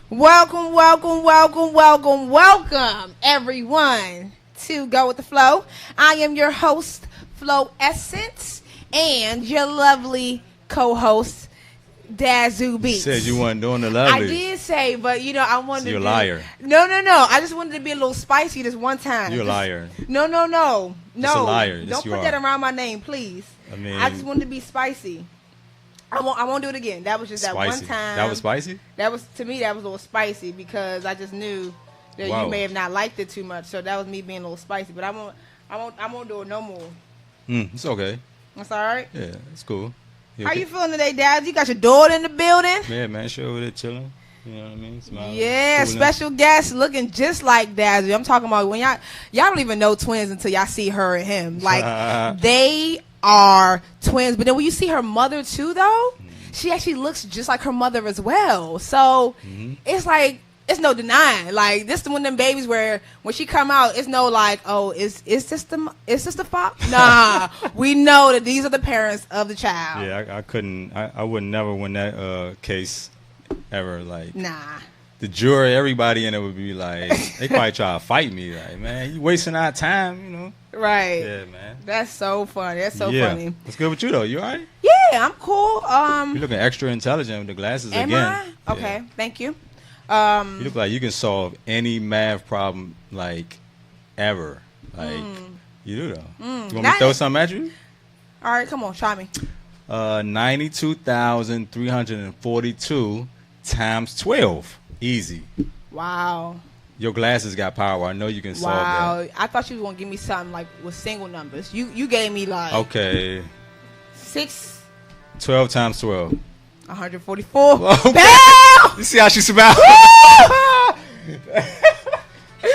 Welcome, everyone, to Go With The Flow. I am your host, Flo Essence, and your lovely co-host, Dazoo Beats. You said you weren't doing the lovely. I did say, but I wanted to. You're a liar. No. I just wanted to be a little spicy this one time. You're a liar. No. Just a liar. Don't put that around my name, please. I just wanted to be spicy. I won't do it again. That was just spicy. That one time. That was spicy? To me, that was a little spicy because I just knew that you may have not liked it too much. So that was me being a little spicy. But I won't do it no more. It's okay. That's all right? Yeah, it's cool. How you feeling today, Dad? You got your daughter in the building? Yeah, man. She over there chilling. You know what I mean? Smiling, yeah, cooling. Special guest looking just like Dazzy. I'm talking about when y'all don't even know twins until y'all see her and him. Like, they are twins. But then when you see her mother, too, though, she actually looks just like her mother as well. So, it's like, it's no denying. Like, this is one of them babies where when she come out, it's no like, oh, is this the father? Nah, we know that these are the parents of the child. Yeah, I would never win that case ever. Like, nah. The jury, everybody in it would be like, they probably try to fight me. Like, man, you wasting our time, you know? Right. Yeah, man. That's so funny. That's so funny. What's good with you, though? You all right? Yeah, I'm cool. You're looking extra intelligent with the glasses am again. I? Okay, yeah. Thank you. You look like you can solve any math problem, like, ever. Like, you do, though. You want me to throw something at you? All right, come on, try me. 92,342 times 12. Easy. Wow. Your glasses got power. I know you can solve that. Wow. I thought you was going to give me something, like, with single numbers. You gave me, like... Okay. 6... 12 times 12. 144. Okay. Bam! You see how she smiled?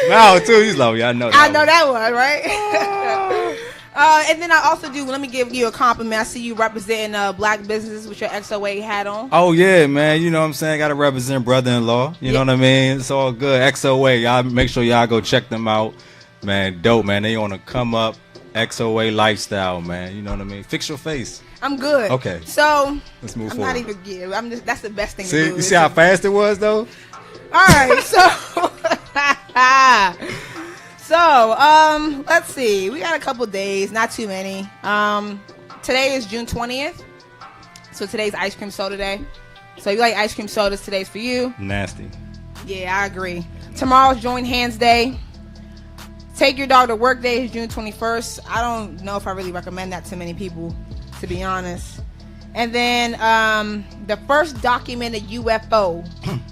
Smile too. He's like, yeah, I know that. I know that one, right? And then I also do. Let me give you a compliment. I see you representing black businesses with your XOA hat on. Oh yeah, man. You know what I'm saying? Got to represent brother-in-law. You know what I mean? It's all good. XOA. Y'all make sure y'all go check them out, man. Dope, man. They on a come up XOA lifestyle, man. You know what I mean? Fix your face. I'm good. Okay. So let's move I'm forward. not even good. I'm just. That's the best thing see, to do. You see how fast it was, though? All right. So, let's see. We got a couple days, not too many. Today is June 20th. So today's ice cream soda day. So if you like ice cream sodas, today's for you. Nasty. Yeah, I agree. Tomorrow's Join Hands Day. Take Your Dog to Work Day is June 21st. I don't know if I really recommend that to many people, to be honest. And then the first documented UFO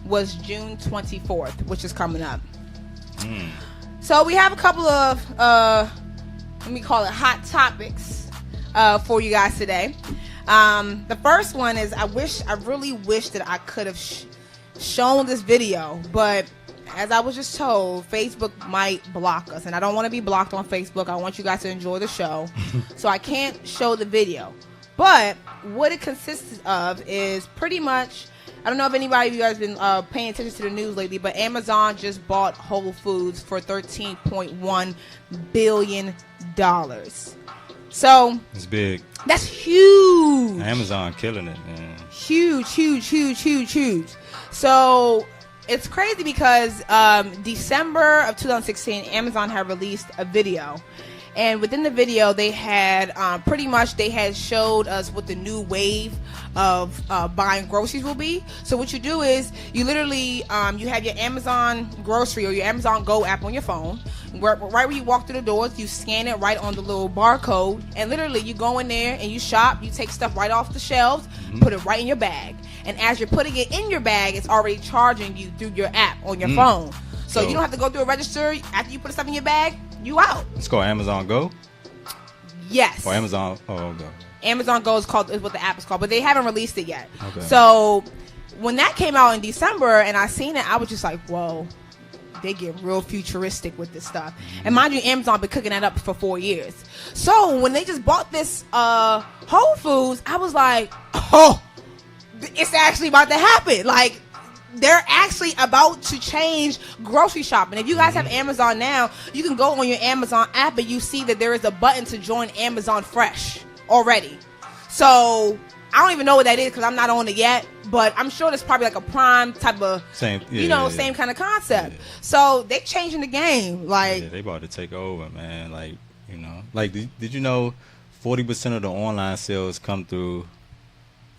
was June 24th, which is coming up. So we have a couple of, let me call it hot topics for you guys today. The first one is I really wish that I could have shown this video, but as I was just told, Facebook might block us, and I don't want to be blocked on Facebook. I want you guys to enjoy the show, so I can't show the video. But what it consists of is pretty much, I don't know if anybody of you guys been paying attention to the news lately, but Amazon just bought Whole Foods for $13.1 billion. So it's big. That's huge. Amazon killing it, man. Huge. So it's crazy because December of 2016, Amazon had released a video. And within the video, they had showed us what the new wave of buying groceries will be. So what you do is you literally you have your Amazon grocery or your Amazon Go app on your phone. Right where you walk through the doors, you scan it right on the little barcode, and literally you go in there and you shop. You take stuff right off the shelves, put it right in your bag, and as you're putting it in your bag, it's already charging you through your app on your phone. So you don't have to go through a register after you put stuff in your bag. You out. It's called Amazon Go? Yes. Or Amazon, okay. Amazon Go is what the app is called, but they haven't released it yet. Okay. So when that came out in December and I seen it, I was just like, whoa, they get real futuristic with this stuff. And mind you, Amazon been cooking that up for 4 years. So when they just bought this Whole Foods, I was like, oh, it's actually about to happen. Like, they're actually about to change grocery shopping. If you guys have Amazon now, you can go on your Amazon app and you see that there is a button to join Amazon Fresh already. So I don't even know what that is because I'm not on it yet, but I'm sure there's probably like a Prime type of same kind of concept. Yeah. So they changing the game. Like they about to take over, man. Like like did you know 40% of the online sales come through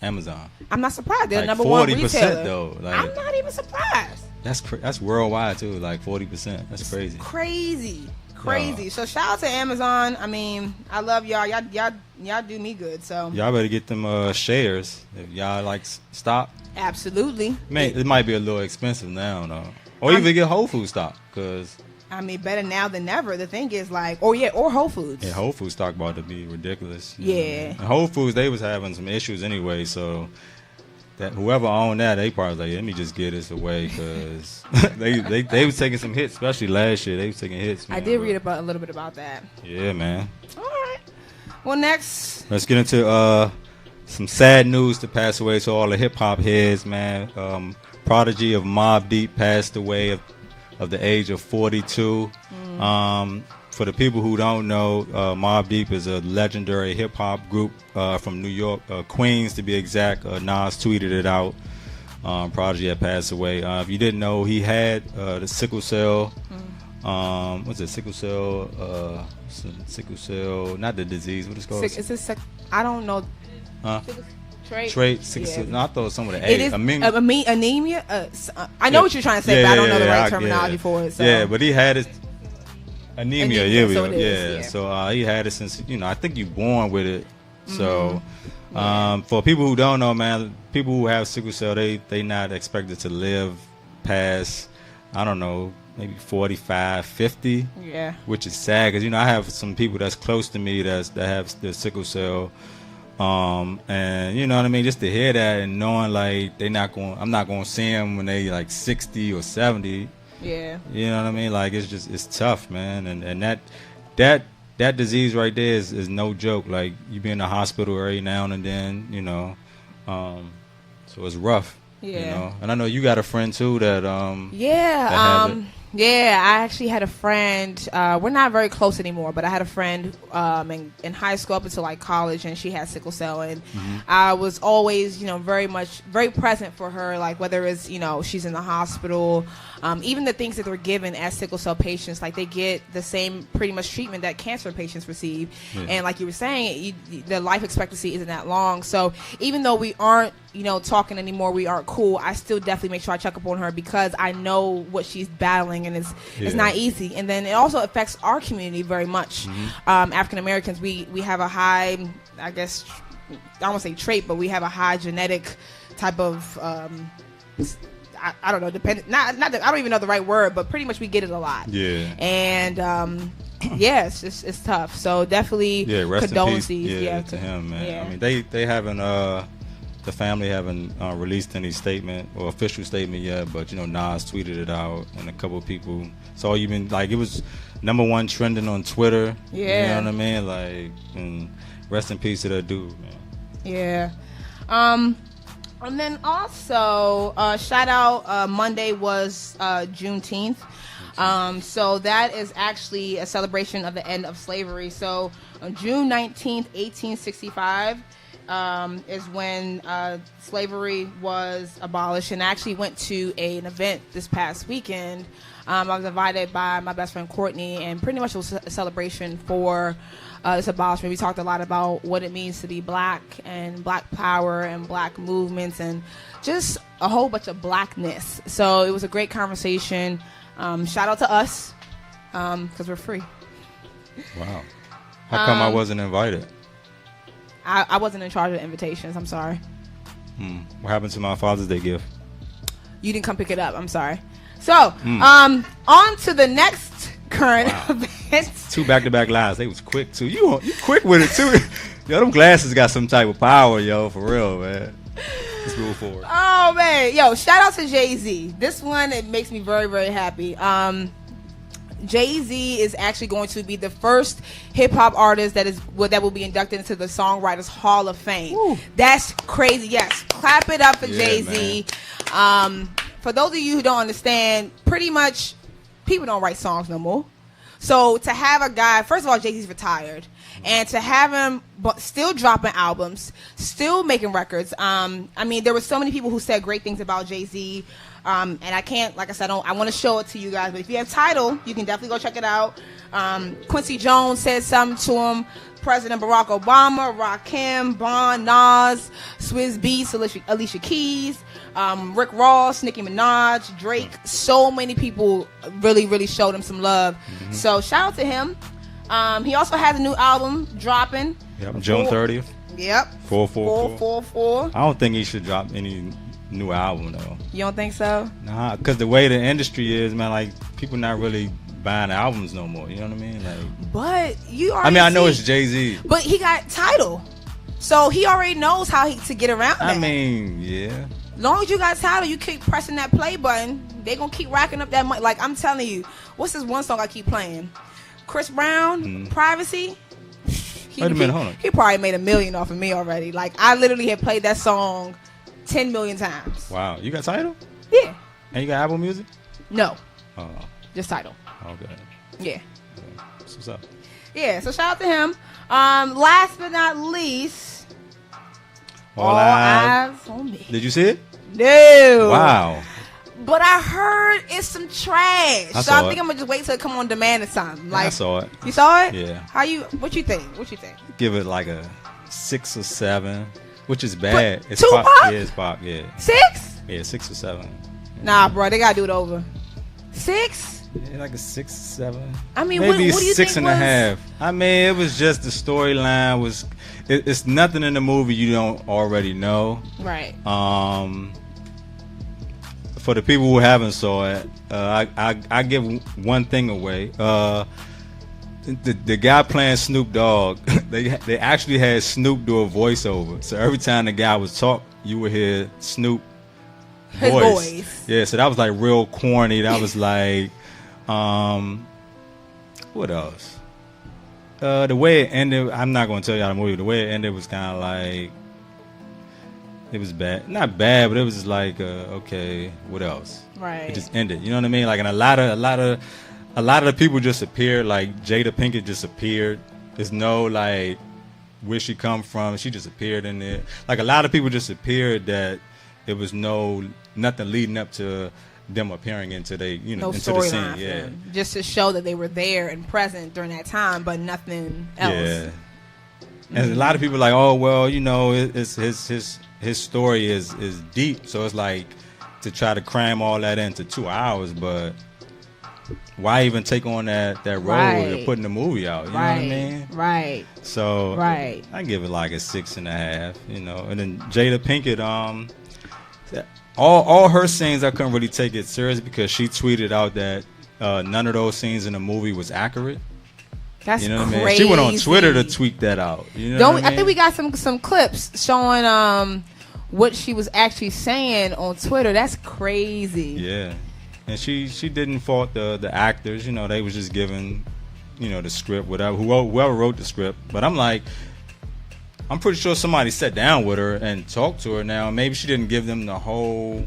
Amazon? I'm not surprised. They're like number 1 retailer. Though. Like, I'm not even surprised. That's worldwide too. Like 40%. That's crazy. Crazy. So shout out to Amazon. I mean, I love y'all. Y'all do me good. So y'all better get them shares if y'all like stock. Absolutely. Man, it might be a little expensive now though. Or even get Whole Foods stock, because I mean, better now than never. The thing is, like, or Whole Foods. Yeah, Whole Foods stock about to be ridiculous. Yeah. And Whole Foods, they was having some issues anyway, so that whoever owned that, they probably like, let me just get this away, because they was taking some hits, especially last year. They was taking hits. Man, I did read a little bit about that. Yeah, man. All right. Well, next, let's get into some sad news to pass away. So all the hip hop heads, man. Prodigy of Mobb Deep passed away of the age of 42. For the people who don't know, Mobb Deep is a legendary hip hop group from New York, Queens to be exact. Nas tweeted it out. Prodigy had passed away. If you didn't know, he had the sickle cell. What's it? Sickle cell? Sickle cell? Not the disease. What is it called? I don't know. Trait, sickle. No, I thought it was some of the A. It is anemia. I know what you're trying to say, but I don't know the right terminology for it. So. Yeah, but he had it. Anemia. So he had it since I think you're born with it. So for people who don't know, man, people who have sickle cell, they not expected to live past, I don't know, maybe 45, 50. Yeah. Which is sad, because I have some people that's close to me that have the sickle cell. And you know what I mean, just to hear that and knowing like I'm not going to see them when they like 60 or 70. Yeah. You know what I mean? Like it's tough, man. And that disease right there is no joke. Like you be in the hospital every now and then, so it's rough. Yeah. And I know you got a friend too that Yeah, I actually had a friend. We're not very close anymore, but I had a friend in high school up until like college, and she had sickle cell, and I was always, very present for her. Like whether it's she's in the hospital, even the things that they're given as sickle cell patients, like they get the same pretty much treatment that cancer patients receive, and like you were saying, the life expectancy isn't that long. So even though we aren't talking anymore, we aren't cool, I still definitely make sure I check up on her, because I know what she's battling, and it's not easy. And then it also affects our community very much. African Americans, we have a high, I guess, I don't want to say trait, but we have a high genetic type of I don't know, I don't even know the right word, but pretty much we get it a lot. Yeah. And yes, it's tough. So definitely condolences. To him, man. Yeah. I mean, they haven't the family haven't released any statement or official statement yet, but Nas tweeted it out, and a couple of people saw even like it was #1 trending on Twitter. Yeah. You know what I mean? Like, and rest in peace to that dude, man. Yeah. And then also shout out, Monday was Juneteenth. So that is actually a celebration of the end of slavery. So on June 19th, 1865, is when slavery was abolished, and I actually went to an event this past weekend. I was invited by my best friend Courtney, and pretty much it was a celebration for this abolishment. We talked a lot about what it means to be black and black power and black movements and just a whole bunch of blackness. So it was a great conversation. Shout out to us, because we're free. Wow. How come I wasn't invited? I wasn't in charge of invitations. I'm sorry. What happened to my Father's Day gift? You didn't come pick it up. I'm sorry. So, on to the next current events. 2 back-to-back lives. They was quick, too. You quick with it, too. Yo, them glasses got some type of power, yo, for real, man. Let's move forward. Oh, man. Yo, shout out to Jay-Z. This one, it makes me very, very happy. Jay-Z is actually going to be the first hip-hop artist that will be inducted into the Songwriters Hall of Fame. Woo. That's crazy. Yes. Clap it up for Jay-Z. For those of you who don't understand, pretty much people don't write songs no more. So to have a guy, first of all, Jay-Z's retired. And to have him still dropping albums, still making records. I mean, there were so many people who said great things about Jay-Z. And I can't, like I said, I want to show it to you guys. But if you have Tidal, you can definitely go check it out. Quincy Jones said something to him. President Barack Obama, Rakim, Bond, Nas, Swizz Beatz, Alicia Keys, Rick Ross, Nicki Minaj, Drake. So many people really, really showed him some love. Mm-hmm. So shout out to him. He also has a new album dropping. Yep, June 30th. Yep. 444. I don't think he should drop any new album though. You don't think so? Nah, because the way the industry is, man, like people not really buying albums no more. You know what I mean? Like, but you already I know it's Jay-Z, but he got Tidal, so he already knows how to get around that. I mean, yeah. Long as you got Tidal, you keep pressing that play button, they gonna keep racking up that money. Like I'm telling you, what's this one song I keep playing? Chris Brown, Privacy. Wait a minute, hold on. He probably made $1 million off of me already. Like I literally have played that song 10 million times. Wow, you got Tidal? Yeah. And you got Apple Music? No. Just Tidal. Okay. Yeah. That's what's up. Yeah, so shout out to him. Last but not least, All Eyes on Me. Did you see it? No. Wow. But I heard it's some trash. So I think I'm gonna just wait till it come on demand or something. Like, I saw it. You saw it? Yeah. What you think? Give it like a 6 or 7, which is bad. It's Tupac? Pop. Yeah, it's pop. Yeah. 6? Yeah, 6 or 7. Nah, bro, they gotta do it over. 6? Yeah, like a 6 or 7. I mean, maybe what do you 6 think and a half. I mean, it was just the storyline it's nothing in the movie you don't already know. Right. For the people who haven't saw it, I give one thing away. The guy playing Snoop Dogg, they actually had Snoop do a voiceover. So every time the guy was talk, you would hear Snoop voice. Yeah, so that was like real corny. That was like, what else? The way it ended, I'm not going to tell y'all the movie. The way it ended was kind of like, it was bad. Not bad, but it was like, okay, what else? Right. It just ended. You know what I mean? Like, and a lot of the people just appeared. Like Jada Pinkett just appeared. There's no like where she come from. She just appeared in there. Like a lot of people just appeared that there was nothing leading up to them appearing into into the scene. Yeah. Just to show that they were there and present during that time, but nothing else. Yeah. And a lot of people are like, oh well, it's his story is deep, so it's like to try to cram all that into 2 hours, but why even take on that role of putting the movie out? You know what I mean? Right. So I give it like a 6.5. And then Jada Pinkett, all her scenes I couldn't really take it serious because she tweeted out that none of those scenes in the movie was accurate. That's crazy. I mean? She went on Twitter to tweet that out. You know what I mean? I think we got some clips showing what she was actually saying on Twitter. That's crazy. Yeah, and she didn't fault the actors. They was just giving, the script, whoever wrote the script. But I'm like, I'm pretty sure somebody sat down with her and talked to her. Now maybe she didn't give them the whole,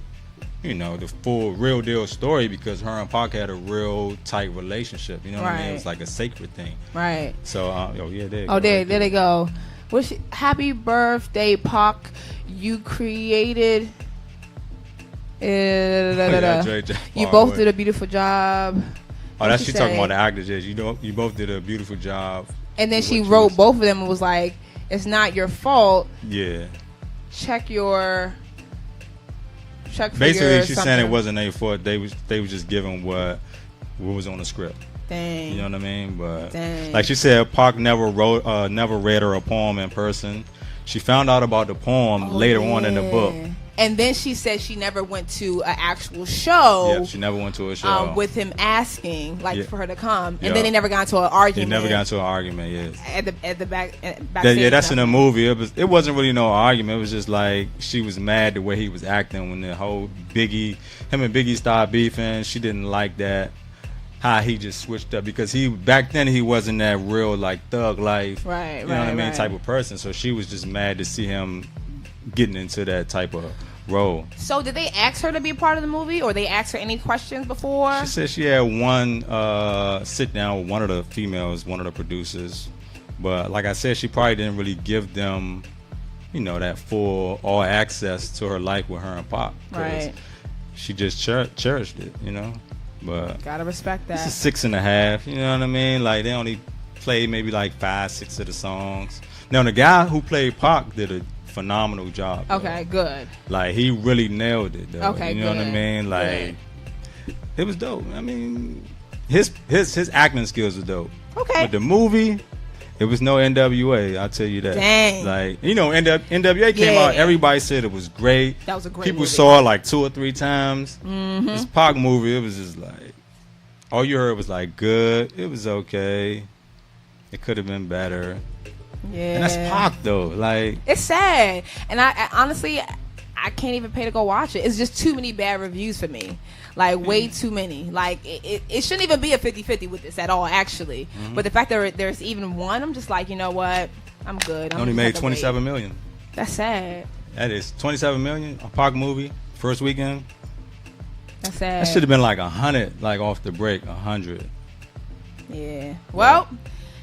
the full real deal story because her and Pac had a real tight relationship. You know what I mean? It was like a sacred thing. Right. So, there they go. Happy birthday, Pac. You created. You both did a beautiful job. Oh, that's she talking about the actors. Yes, you both did a beautiful job. And then she wrote both of them and was like, "It's not your fault." Yeah. Basically, she's saying it wasn't their fault. They was just giving what was on the script. Dang. You know what I mean? But dang. Like she said, Pac never read her a poem in person. She found out about the poem later on in the book. And then she said she never went to an actual show. Yeah, she never went to a show. With him asking, for her to come. And then they never got into an argument. They never got into an argument, yes. At the backstage. Yeah, that's in the movie. It wasn't really no argument. It was just like she was mad the way he was acting when the whole him and Biggie started beefing. She didn't like that. How he just switched up because back then he wasn't that real like thug life, right? You know what I mean, type of person. So she was just mad to see him getting into that type of role. So did they ask her to be a part of the movie, or they asked her any questions before? She said she had one sit down with one of the females, one of the producers, But like I said, she probably didn't really give them, that full all access to her life with her and Pop. Right. She just cherished it, But gotta respect that. This is 6.5. You know what I mean? Like they only played maybe like 5, 6 of the songs. Now the guy who played Pac did a phenomenal job. Okay, good. Like he really nailed it. Though. Okay, you know good. what I mean? Like it was dope. I mean, his acting skills were dope. Okay. But the movie, it was no NWA. I'll tell you that. Dang. Like NWA came out. Everybody said it was great. That was a great People movie. saw it like 2 or 3 times. Mm-hmm. This Pac movie, it was just like all you heard was like good. It was okay. It could have been better. Yeah. And that's Pac though. Like it's sad, and I honestly I can't even pay to go watch it. It's just too many bad reviews for me. Like way too many. Like it shouldn't even be a 50-50 with this at all, actually. Mm-hmm. But the fact that there's even one, I'm just like, you know what? I'm good. Only made 27 million. That's sad. That is 27 million. A Pac movie first weekend. That's sad. That should have been like 100, like off the break, 100. Yeah. Well,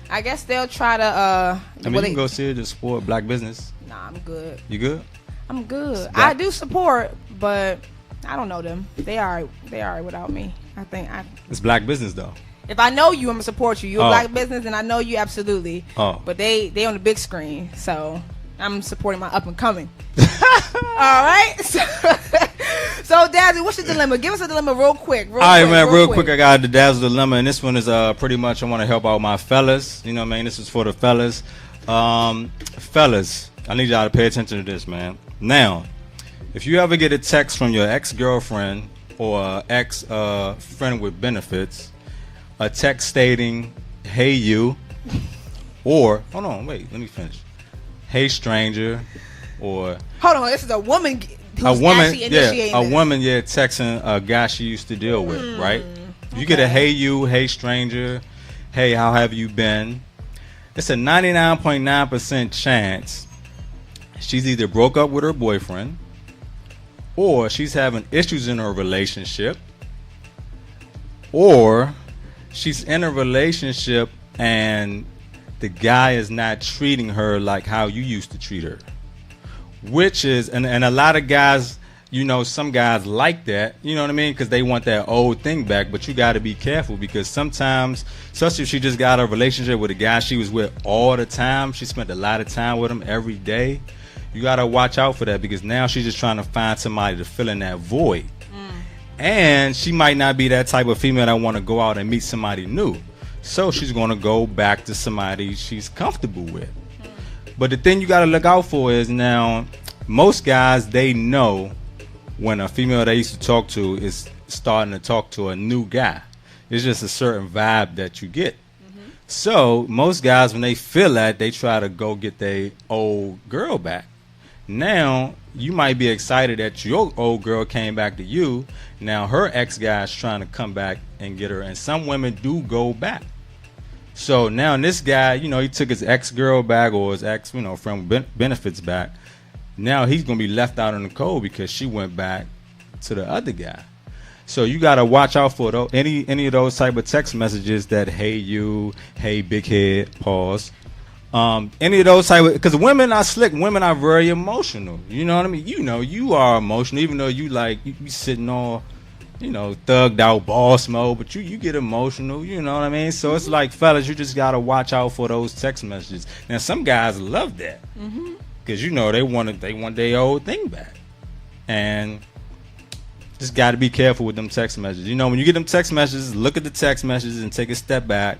I guess they'll try to. I mean, you can go see it to support black business. Nah, I'm good. You good? I'm good. I do support, but I don't know them. They are without me. I think it's black business though. If I know you, I'm gonna support you. You're a black business, and I know you absolutely. Oh. But they on the big screen, so I'm supporting my up and coming. All right. So Dazzy, what's your dilemma? Give us a dilemma real quick. All right, man. Real quick, I got the Dazzle dilemma, and this one is pretty much I want to help out my fellas. You know what I mean? This is for the fellas. Fellas, I need y'all to pay attention to this, man. Now, if you ever get a text from your ex-girlfriend or ex-friend with benefits, a text stating, "Hey you," or hold on, wait, let me finish. "Hey stranger," or hold on, this is a woman. A woman texting a guy she used to deal with, right? You get a "Hey you," "Hey stranger," "Hey how have you been?" It's a 99.9% chance she's either broke up with her boyfriend, or she's having issues in her relationship, or she's in a relationship and the guy is not treating her like how you used to treat her. Which is, and a lot of guys, some guys like that, you know what I mean? Because they want that old thing back. But you got to be careful, because sometimes, especially if she just got a relationship with a guy she was with all the time, she spent a lot of time with him every day. You got to watch out for that, because now she's just trying to find somebody to fill in that void. And she might not be that type of female that want to go out and meet somebody new. So she's going to go back to somebody she's comfortable with. But the thing you got to look out for is, now, most guys, they know when a female they used to talk to is starting to talk to a new guy. It's just a certain vibe that you get. So most guys, when they feel that, they try to go get their old girl back. Now, you might be excited that your old girl came back to you. Now her ex-guy is trying to come back and get her. And some women do go back. So now this guy, he took his ex-girl back, or his ex, friend with benefits back. Now he's going to be left out in the cold because she went back to the other guy. So you got to watch out for any of those type of text messages that, "Hey you," "Hey big head," pause. Any of those type of, because women are slick. Women are very emotional. You know what I mean? You are emotional, even though you sitting all, thugged out boss mode, but you get emotional, you know what I mean? So it's like, fellas, you just gotta watch out for those text messages. Now some guys love that, because they want their old thing back, and just gotta be careful with them text messages. When you get them text messages, look at the text messages and take a step back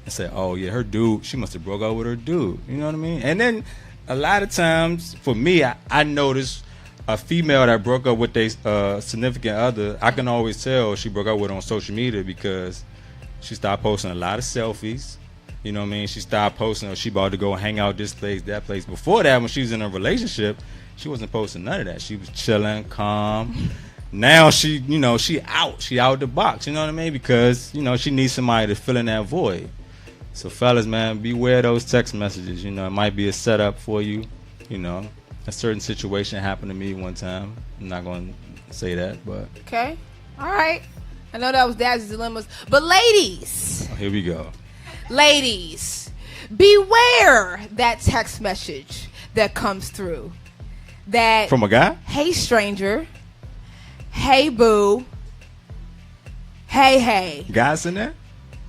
and say, "Oh yeah, her dude, she must have broke up with her dude." You know what I mean? And then a lot of times, for me, I notice a female that broke up with their significant other, I can always tell she broke up with on social media, because she started posting a lot of selfies. You know what I mean? She started posting, she about to go hang out this place, that place. Before that, when she was in a relationship, she wasn't posting none of that. She was chilling, calm. Now she out the box. You know what I mean? Because she needs somebody to fill in that void. So fellas, man, beware those text messages. It might be a setup for you. A certain situation happened to me one time. I'm not going to say that, but okay, all right. I know that was Dad's dilemmas, but ladies, here we go. Ladies, beware that text message that comes through. That From a guy? Hey, stranger. Hey, boo. Hey. Guys in there?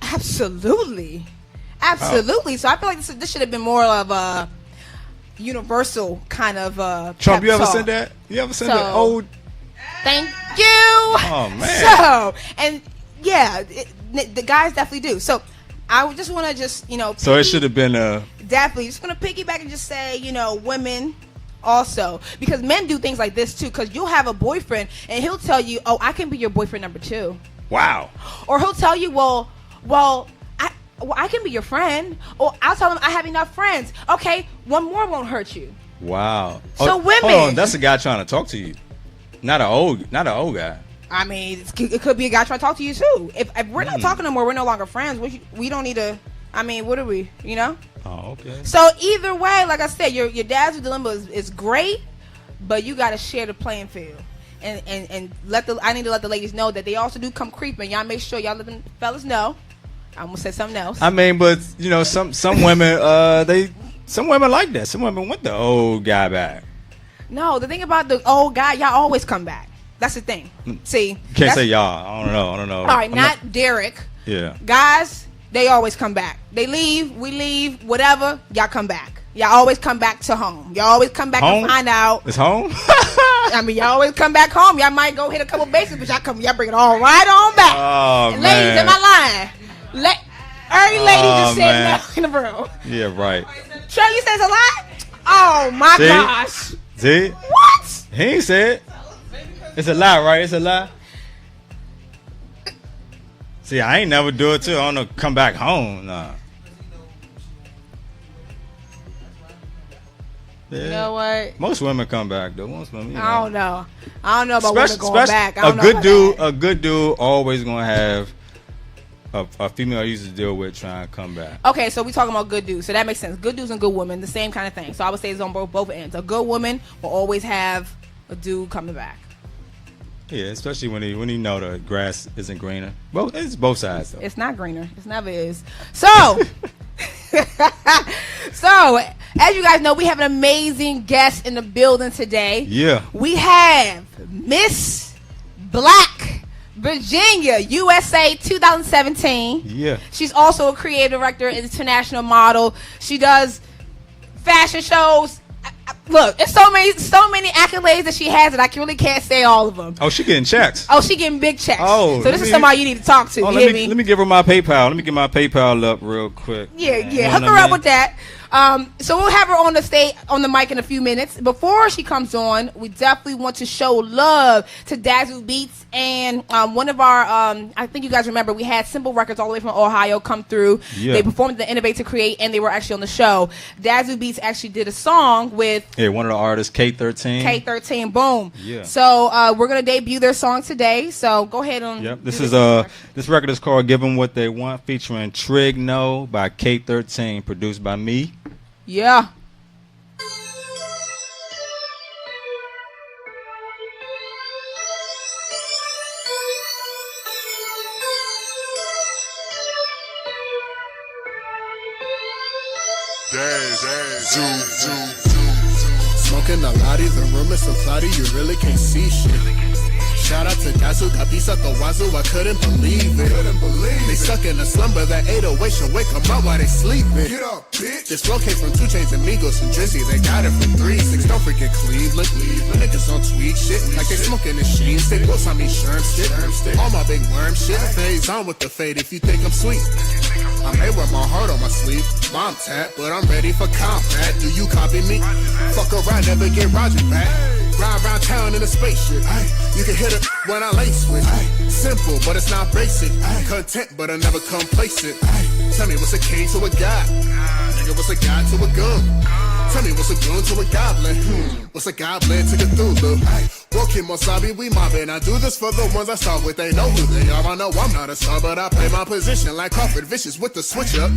Absolutely. So I feel like this should have been more of a universal kind of Trump, you ever talk. send that? You ever send that old? Thank you. Oh, man. So, and yeah, the guys definitely do. So I just want to just, So it should have been definitely just going to piggyback and just say, women also, because men do things like this too, because you'll have a boyfriend and he'll tell you, oh, I can be your boyfriend number 2. Wow. Or he'll tell you, well, I can be your friend. Or I'll tell him I have enough friends. Okay, one more won't hurt you. Wow. So women, hold on, that's a guy trying to talk to you, not an old guy. I mean, it could be a guy trying to talk to you too. If we're not talking no more, we're no longer friends. We don't need to. I mean, what are we? Oh, okay. So either way, like I said, your dad's dilemma is great, but you got to share the playing field. And I need to let the ladies know that they also do come creeping. Y'all make sure y'all let them fellas know. I'm gonna say something else. I mean, but some women some women like that. Some women want the old guy back. No, the thing about the old guy, y'all always come back. That's the thing. See, can't say y'all. I don't know. All right, not Derek. Yeah. Guys, they always come back. They leave, we leave, whatever. Y'all come back. Y'all always come back to home. Y'all always come back home? And find out. It's home? I mean, y'all always come back home. Y'all might go hit a couple bases, but y'all bring it all right on back. Oh, and man. ladies, am I lying? Every lady just said no in the room. Yeah, right. Trey, you said it's a lie? Oh, my gosh. See? What? He ain't said. It's a lie, right? It's a lie. See, I ain't never do it, too. I don't know, come back home. Nah. Yeah. You know what? Most women come back though. Most women, I don't know about women going back. I don't a good know dude, that. a good dude, always gonna have a female he used to deal with trying to come back. Okay, so we talking about good dudes, so that makes sense. Good dudes and good women, the same kind of thing. So I would say it's on both ends. A good woman will always have a dude coming back. Yeah, especially when he know the grass isn't greener. Well, it's both sides though. It's not greener. It never is. So. So, as you guys know, we have an amazing guest in the building today. Yeah. We have Miss Black Virginia, USA 2017. Yeah. She's also a creative director, international model. She does fashion shows. Look, it's so many accolades that she has that I really can't say all of them. Oh, she getting checks. Oh, she getting big checks. Oh, so this is somebody you need to talk to. Oh, you hear me? let me give her my PayPal. Let me get my PayPal up real quick. Yeah. Hook her up with that. So we'll have her on the mic in a few minutes. Before she comes on, we definitely want to show love to Dazzle Beats and one of our I think you guys remember we had Simple Records all the way from Ohio come through. Yeah. They performed the Innovate to Create and they were actually on the show. Dazzle Beats actually did a song with one of the artists, K13. Boom. Yeah. So we're gonna debut their song today. So go ahead and this record is called Give 'Em What They Want, featuring Trig No by K13, produced by me. Yeah. Smoking a lottie, the room is so cloudy, you really can't see shit. Shout out to Dasu, Kapisa, the Wazoo, I couldn't believe it. They stuck in a slumber, that 808 should wake them up while they sleeping. Get up, bitch. This flow came from 2 Chainz and Migos and Drizzy, they got it from 3-6. Don't forget Cleveland. Niggas on tweak shit, like they smoking the sheen stick. Both on me sherm stick, all my big worm shit. Phase on with the fade if you think I'm sweet. I may wear my heart on my sleeve, bomb tap, but I'm ready for combat. Do you copy me? Fuck around, never get Roger back. Ride around town in a spaceship. You can hit it when I lace with. Simple, but it's not basic. Content, but I never complacent. Tell me what's a king to a god? Nigga, what's a god to a gun? Tell me what's a goon to a goblin? What's a goblin to Cthulhu? Walking Wasabi, we mobbing. I do this for the ones I start with. They know who they are. I know I'm not a star, but I play my position like Crawford Vicious with the switch up.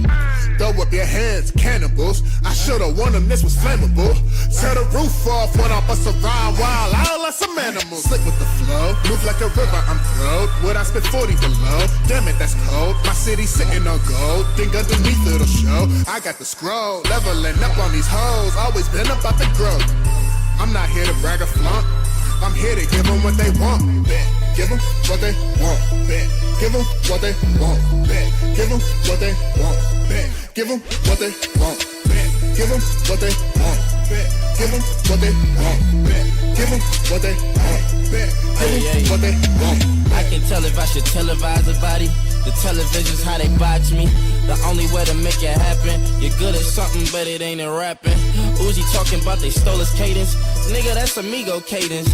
Throw up your hands, cannibals. I should've warned them this was flammable. Set the roof off when I bust a rhyme while I'll let some man animals. Slick with the flow, move like a river, I'm throwed. Would I spit 40 below? Damn it, that's cold. My city sitting on gold. Think underneath it'll show. I got the scroll, leveling up on these hoes. Always been about the growth. I'm not here to brag or flaunt. I'm here to give them what they want. Bet. Give them what they want. Bet. Give them what they want. Bet. Give them what they want. Bet. Give them what they want. Bet. Give them what they want. Bet. Give them what they want. Bet. Give them what they want. Bet. Give them what they want. I can tell if I should televise a body. The television's how they botch me. The only way to make it happen. You're good at something, but it ain't in rapping. Uzi talking about they stole his cadence. Nigga, that's amigo cadence.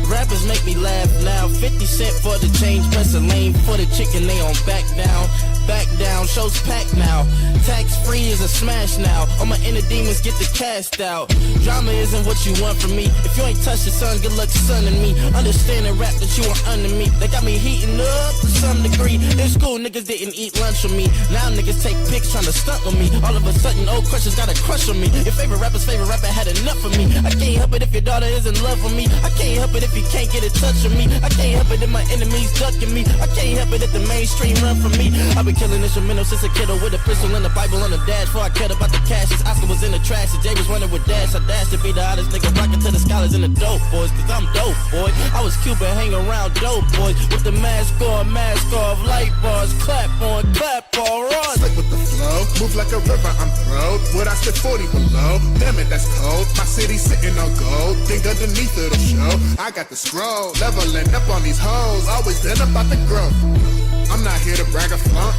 Rappers make me laugh now. 50 cent for the change, press a lane for the chicken, they on back down. Back down, shows packed now. Tax free is a smash now. All my inner demons get the cast out. Drama isn't what you want from me. If you ain't touched the sun, good luck sunning me. Understand the rap that you want under me. They got me heating up to some degree. In school, niggas didn't eat lunch with me. Now niggas take pics trying to stunt with me. All of a sudden, old questions got a crush on me. Your favorite rapper's favorite rapper had enough of me. I can't help it if your daughter is in love with me. I can't help it if you can't get a touch of me. I can't help it if my enemies ducking me. I can't help it if the mainstream run from me. I've been killing instrumentals since a kiddo with a pistol and a Bible on the dash. Before I cared about the cash, his Oscar was in the trash. And Jay was running with Dash. I dashed to be the hottest nigga rockin' to the scholars and the dope boys. Cause I'm dope, boy. I was Cuban, hang around dope boys. With the mask on, mask off, light bars, clap on, clap on, run. Slick with the flow, move like a river, I'm throwed. Would I spit 40 below? Damn it, that's cold. My city sitting on gold. Think underneath it'll show. I got the scroll, leveling up on these hoes. Always been about the growth. I'm not here to brag or flaunt.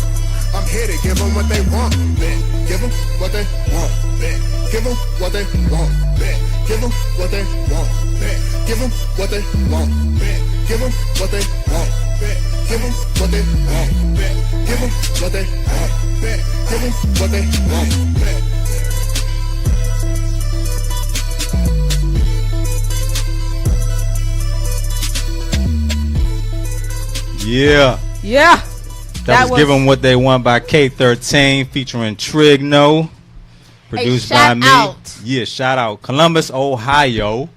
I'm here to give them what they want. Bet. Give them what they want. Bet. Give them what they want. Bet. Give them what they want. Bet. Give them what they want. Bet. Give them what they want. Bet. Give them what they want. Bet. Give them what they want. Bet. Give them what they want. Bet. Yeah. Yeah. That was Give 'Em What They Want by K13 featuring Trigno. Produced by me. Out. Yeah, shout out. Columbus, Ohio.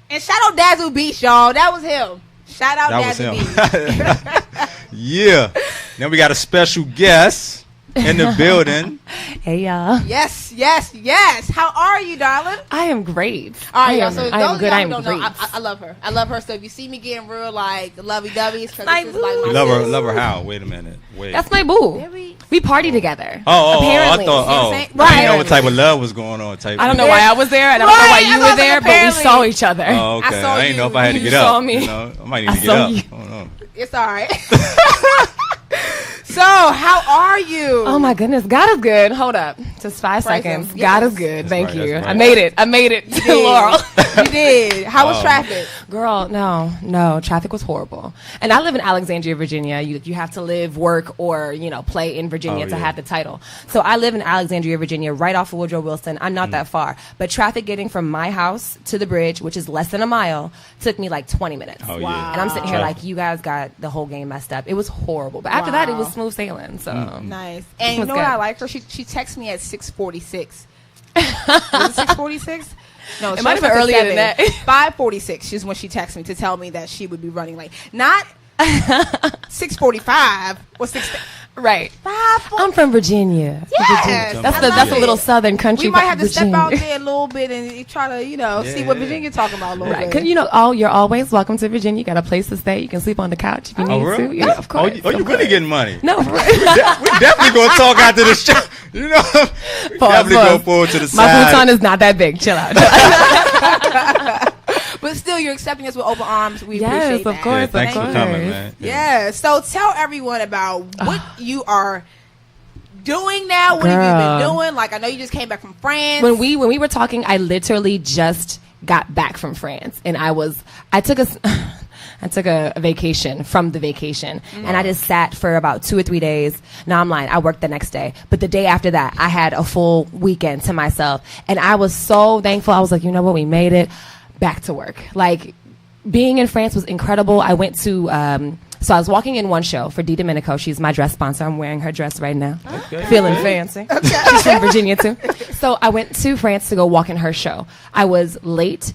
And shout out Dazzle Beach, y'all. That was him. Shout out That was Dazzle him. Beach. Yeah. Then we got a special guest in the building. Hey y'all. Yes, yes, yes. How are you, darling? I am great. All right, y'all. So I am good. I am don't great. know, I love her. I love her. So if you see me getting real like lovey-dovey, it's because My this is like boo. my Love her, sis. love her how? Wait a minute. Wait. That's my boo. Very- We party together. I Apparently. thought, See what I'm saying? I didn't know Right. what type of love was going on. I don't know why I was there, and I don't know why Right, you I were was there, like, but we apparently. saw each other. Oh, okay. I saw I didn't know if I had to you. get You up. saw me. You know, I might need I to get saw up. you. I don't know. It's all right. So, how are you? Oh my goodness, God is good. Hold up, just 5 Praise seconds. him. God Yes. is good. That's Thank right, you. that's right. I made it. I made it. You did. Laurel. You did. How was traffic? Girl, no, traffic was horrible. And I live in Alexandria, Virginia. You have to live, work, or play in Virginia to yeah. have the title. So I live in Alexandria, Virginia, right off of Woodrow Wilson. I'm not that far, but traffic getting from my house to the bridge, which is less than a mile, took me like 20 minutes. Oh, Wow. yeah. And I'm sitting here Traffic. like, you guys got the whole game messed up. It was horrible, but after that, it was Wow. smooth sailing. So Nice. And you was know what good. I like her? She texted me at 6:46. Was it 6:46? No, It might have been earlier than that. 5:46 is when she texted me to tell me that she would be running late. Not 6:45 or 6. right. 5:40. I'm from Virginia. Yes, That's I the love that's a it. little southern country. We might have to step Virginia. out there a little bit and try to, see what Yeah. Virginia talking about a little Right, bit. because you're always welcome to Virginia. You got a place to stay. You can sleep on the couch if you Oh, need really? to. Yeah, of course. Oh, you really getting money? No, We definitely gonna talk after the show. We definitely go forward to the My side. futon is not that big. Chill out. But still, you're accepting us with open arms. We Yes, appreciate of that. Yeah, course. thanks for course. coming, man. Yeah. So tell everyone about what you are doing now. What have you been Girl. doing? Like, I know you just came back from France. when we were talking, I literally just got back from France, and I took a vacation from the vacation, and I just sat for about 2 or 3 days. Now I'm lying, I worked the next day, but the day after that, I had a full weekend to myself, and I was so thankful. I was like, you know what, we made it. Back to work. Like, being in France was incredible. I went to so I was walking in one show for Dee Domenico. She's my dress sponsor. I'm wearing her dress right now. Okay. Feeling fancy. She's from Virginia too. So I went to France to go walk in her show. I was late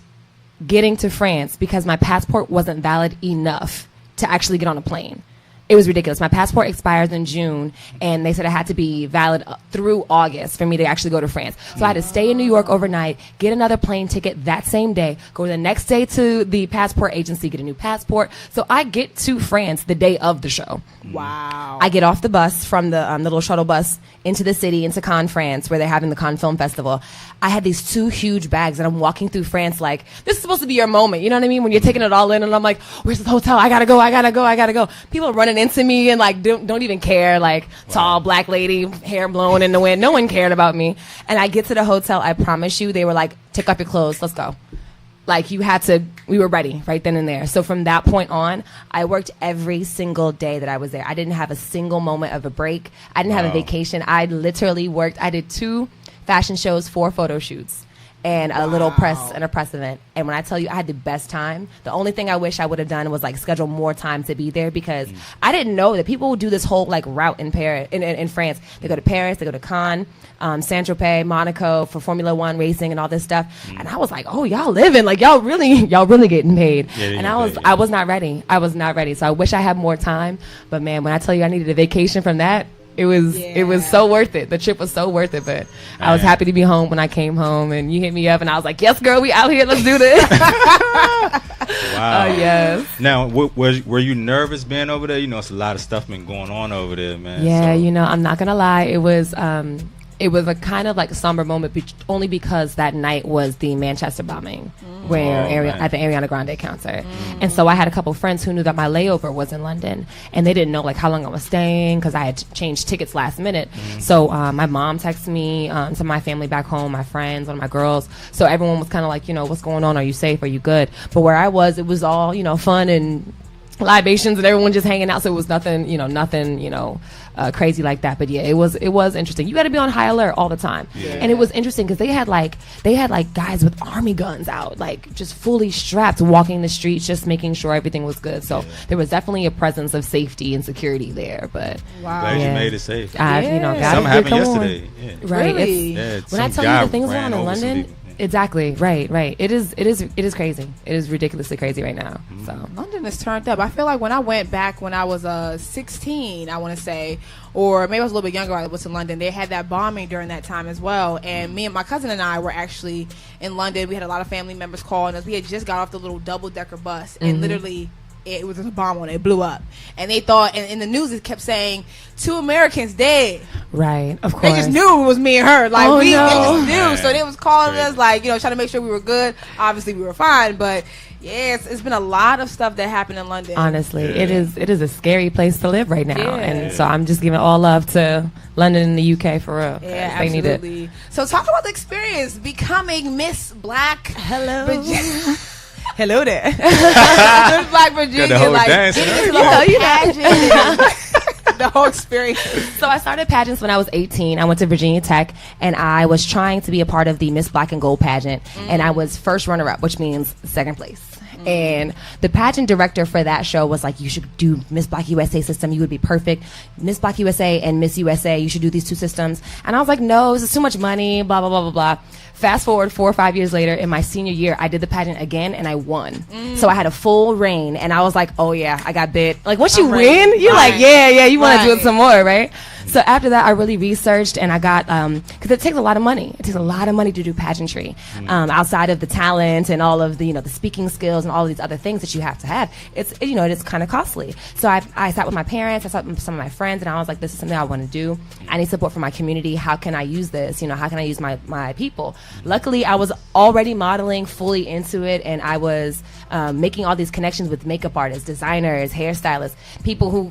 getting to France because my passport wasn't valid enough to actually get on a plane. It was ridiculous. My passport expires in June, and they said it had to be valid through August for me to actually go to France. So I had to stay in New York overnight, get another plane ticket that same day, go the next day to the passport agency, get a new passport. So I get to France the day of the show. Wow. I get off the bus from the little shuttle bus into the city, into Cannes, France, where they're having the Cannes Film Festival. I had these 2 huge bags, and I'm walking through France like, this is supposed to be your moment. You know what I mean? When you're taking it all in, and I'm like, where's the hotel? I gotta go. People are running into me and like don't even care. Like, tall black lady, hair blowing in the wind. No one cared about me. And I get to the hotel. I promise you, they were like, take off your clothes. Let's go. Like, we were ready right then and there. So from that point on, I worked every single day that I was there. I didn't have a single moment of a break. I didn't have a vacation. I literally worked. I did 2 fashion shows, 4 photo shoots, and a little press event. And when I tell you I had the best time, the only thing I wish I would have done was like schedule more time to be there, because I didn't know that people would do this whole like route in Paris, in France. They go to Paris, they go to Cannes, Saint-Tropez, Monaco for Formula One racing and all this stuff. And I was like, oh, y'all living, like y'all really getting paid. And I was not ready. So I wish I had more time. But man, when I tell you I needed a vacation from that, it was so worth it. The trip was so worth it. But I was happy to be home when I came home, and you hit me up, and I was like, yes, girl, we out here. Let's do this. Wow. Yes. Now, were you nervous being over there? You know, it's a lot of stuff been going on over there, man. Yeah, you know, I'm not going to lie. It was a kind of like a somber moment, only because that night was the Manchester bombing, at the Ariana Grande concert. And so I had a couple friends who knew that my layover was in London, and they didn't know like how long I was staying, because I had changed tickets last minute. So my mom texted me, to my family back home, my friends, one of my girls. So everyone was kind of like, you know, what's going on? Are you safe? Are you good? But where I was, it was all, you know, fun and libations and everyone just hanging out. So it was nothing, crazy like that. But yeah, it was interesting. You got to be on high alert all the time. And it was interesting because they had like guys with army guns out, like just fully strapped, walking the streets, just making sure everything was good. So there was definitely a presence of safety and security there. But glad you made it safe. You know, something happened yesterday. Right. Really? When I tell you the things going on in London. Exactly. Right. It is crazy. It is ridiculously crazy right now. So London is turned up. I feel like when I went back when I was 16, I want to say, or maybe I was a little bit younger, I was in London. They had that bombing during that time as well. And me and my cousin and I were actually in London. We had a lot of family members calling us. We had just got off the little double-decker bus, and literally it was a bomb on it. It blew up. And they thought, and in the news it kept saying 2 Americans dead. Right, of course. They just knew it was me and her. Like, they just knew. Man. So they was calling us, like, you know, trying to make sure we were good. Obviously we were fine, but yeah, it's been a lot of stuff that happened in London. Honestly, it is a scary place to live right now. And so I'm just giving all love to London and the UK for real. Yeah, they absolutely. Need it. So talk about the experience becoming Miss Black. Hello. Hello there. Miss Black Virginia. The whole like, dance, getting the whole pageant. The whole experience. So I started pageants when I was 18. I went to Virginia Tech, and I was trying to be a part of the Miss Black and Gold pageant, and I was first runner-up, which means second place. And the pageant director for that show was like, you should do Miss Black USA system. You would be perfect. Miss Black USA and Miss USA, you should do these 2 systems. And I was like, no, this is too much money, blah, blah, blah, blah, blah. Fast forward 4 or 5 years later, in my senior year, I did the pageant again, and I won. So I had a full reign, and I was like, oh, yeah, I got bit. Like, once you win, you're like, yeah, you want to do it some more, right? So after that, I really researched, and I got, because it takes a lot of money. It takes a lot of money to do pageantry. Outside of the talent and all of the, the speaking skills and all of these other things that you have to have, it is kind of costly. So I sat with my parents, I sat with some of my friends, and I was like, this is something I want to do. I need support from my community. How can I use this? How can I use my people? Luckily, I was already modeling, fully into it, and I was making all these connections with makeup artists, designers, hairstylists, people who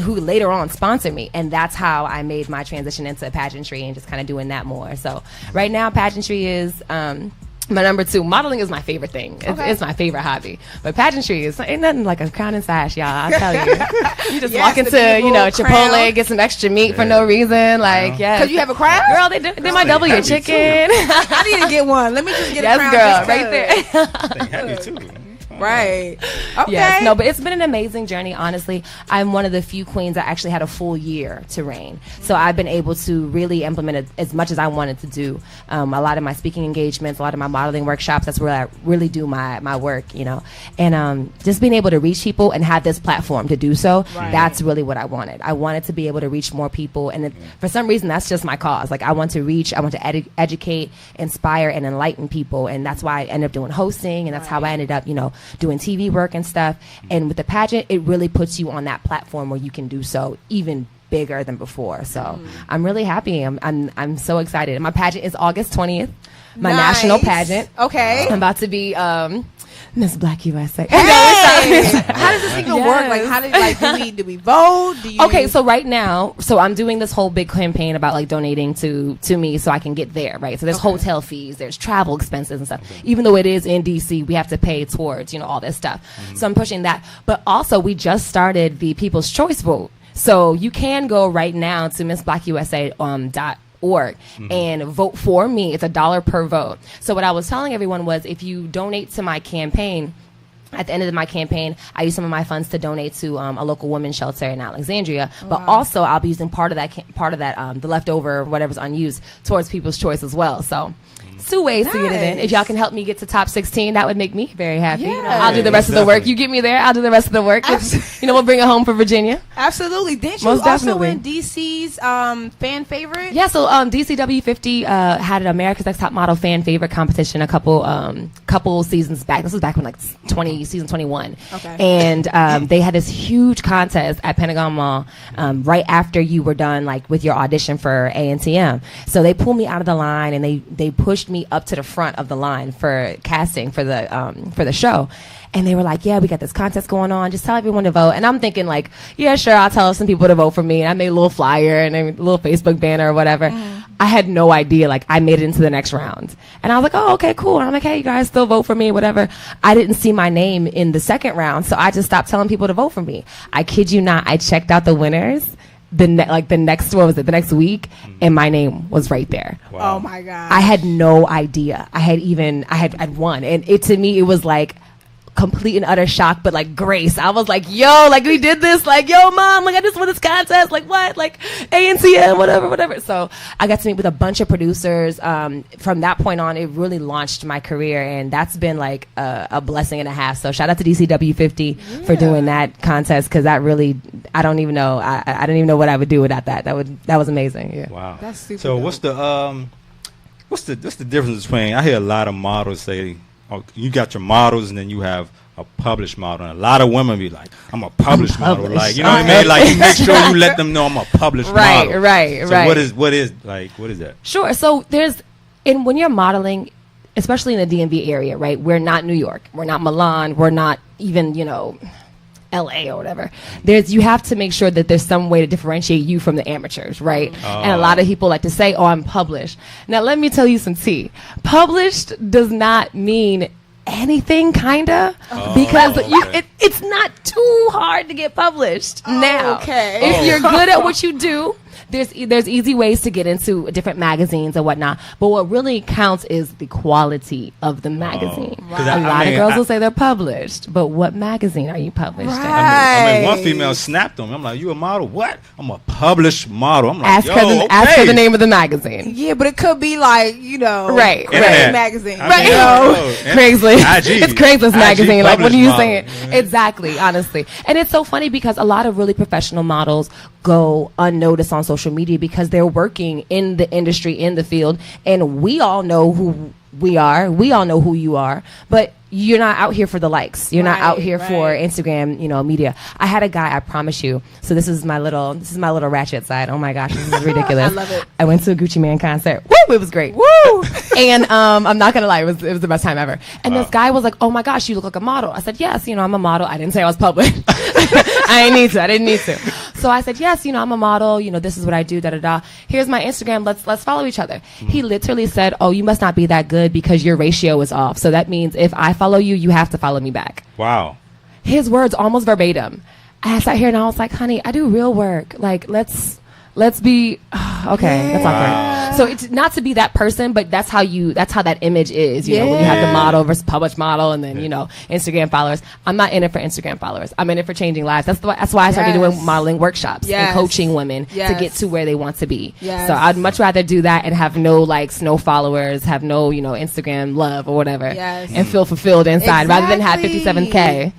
who later on sponsor me, and that's how I made my transition into pageantry and just kind of doing that more. So right now, pageantry is my number 2. Modeling is my favorite thing. It's my favorite hobby. But pageantry ain't nothing like a crown and sash, y'all. I'll tell you. You just walk into, Chipotle, get some extra meat for no reason. Like, yeah. Because you have a crown? Girl, they might double your chicken. I need to get one. Let me just get a crown. Yes, girl, right there. They have you too. Right. Okay. Yes, no, but it's been an amazing journey, honestly. I'm one of the few queens that actually had a full year to reign. So I've been able to really implement it as much as I wanted to do. A lot of my speaking engagements, a lot of my modeling workshops, that's where I really do my work, you know. And just being able to reach people and have this platform to do so, that's really what I wanted. I wanted to be able to reach more people. And for some reason, that's just my cause. Like, I want to reach, I want to educate, inspire, and enlighten people. And that's why I ended up doing hosting, and that's how I ended up, you know, doing TV work and stuff. And with the pageant, it really puts you on that platform where you can do so even bigger than before. So I'm really happy. I'm so excited. And my pageant is August 20th, my national pageant. Okay. I'm about to be Miss Black USA. Hey! How does this even work? Like, how do we vote? Okay, so right now, I'm doing this whole big campaign about like donating to me so I can get there, right? So there's hotel fees, there's travel expenses and stuff. Even though it is in DC, we have to pay towards, you know, all this stuff. So I'm pushing that. But also, we just started the People's Choice vote. So you can go right now to MissBlackUSA.org and vote for me. It's $1 per vote. So what I was telling everyone was, if you donate to my campaign, at the end of my campaign, I use some of my funds to donate to a local women's shelter in Alexandria. But also, I'll be using part of that, the leftover, whatever's unused, towards People's Choice as well. So it's 2 ways to get it in. If y'all can help me get to top 16, that would make me very happy. You know, I'll do the rest of the work. You get me there, I'll do the rest of the work. You know, we'll bring it home for Virginia. Absolutely. Didn't you Most also definitely. win DC's fan favorite? Yeah, so DCW50 had an America's Next Top Model fan favorite competition a couple seasons back. This was back when like season 21. Okay. And they had this huge contest at Pentagon Mall right after you were done like with your audition for A&TM. So they pulled me out of the line and they pushed me up to the front of the line for casting for the show. And they were like, yeah, we got this contest going on. Just tell everyone to vote. And I'm thinking like, yeah, sure, I'll tell some people to vote for me. And I made a little flyer and a little Facebook banner or whatever. I had no idea, like, I made it into the next round. And I was like, oh, okay, cool. And I'm like, hey, you guys still vote for me, whatever. I didn't see my name in the second round, so I just stopped telling people to vote for me. I kid you not, I checked out the winners the next week, and my name was right there. Wow. Oh my God. I had no idea. I'd won. And to me, it was like complete and utter shock, but like grace. I was like, yo, like we did this, like, yo, mom, like I just won this contest, like what, like A&TM, whatever. So I got to meet with a bunch of producers. From that point on, it really launched my career, and that's been like a blessing and a half. So shout out to DCW50 for doing that contest, because that really, I don't even know, I didn't even know what I would do without that. That was amazing. Yeah. Wow. That's super So dope. what's the difference between, I hear a lot of models say, oh, you got your models and then you have a published model, and a lot of women be like, I'm a published model, like, you know what I mean, like you make sure you let them know I'm a published model. Right. So what is that? Sure. So when you're modeling, especially in the DMV area, right? We're not New York, we're not Milan, we're not even, you know, LA or whatever. You have to make sure that there's some way to differentiate you from the amateurs, right? And a lot of people like to say, oh, I'm published. Now let me tell you some tea. Published does not mean anything, kinda, because it's not too hard to get published now. Okay. If you're good at what you do, there's easy ways to get into different magazines and whatnot, but what really counts is the quality of the magazine. A lot of girls will say they're published, but what magazine are you published in? I mean, one female snapped on me. I'm like, you a model? What? I'm a published model. I'm like, ask her the name of the magazine. Yeah, but it could be like, you know, right, magazine. Craigslist. It's Craigslist magazine. Like, what are you saying? Yeah. Exactly, honestly. And it's so funny because a lot of really professional models go unnoticed on social media because they're working in the industry, in the field, and we all know who we are. We all know who you are, but you're not out here for the likes. You're not out here for Instagram, you know, media. I had a guy, I promise you. So this is my little ratchet side. Oh my gosh, this is ridiculous. I love it. I went to a Gucci Mane concert. Woo, it was great. Woo! And I'm not gonna lie, it was the best time ever. And this guy was like, "Oh my gosh, you look like a model." I said, "Yes, you know, I'm a model." I didn't say I was public. I didn't need to. So I said, "Yes, you know, I'm a model. You know, this is what I do. Da da da. Here's my Instagram. Let's follow each other." He literally said, "Oh, you must not be that good because your ratio is off. So that means if I follow you, you have to follow me back." Wow. His words almost verbatim. I sat here and I was like, "Honey, I do real work. Like, let's be." Okay, that's awkward. So it's not to be that person, but that's how that image is. You know, when you have the model versus published model, and then you know Instagram followers. I'm not in it for Instagram followers. I'm in it for changing lives. That's why I started doing modeling workshops and coaching women to get to where they want to be. So I'd much rather do that and have no likes, no followers, have no Instagram love or whatever, and feel fulfilled inside rather than have 57K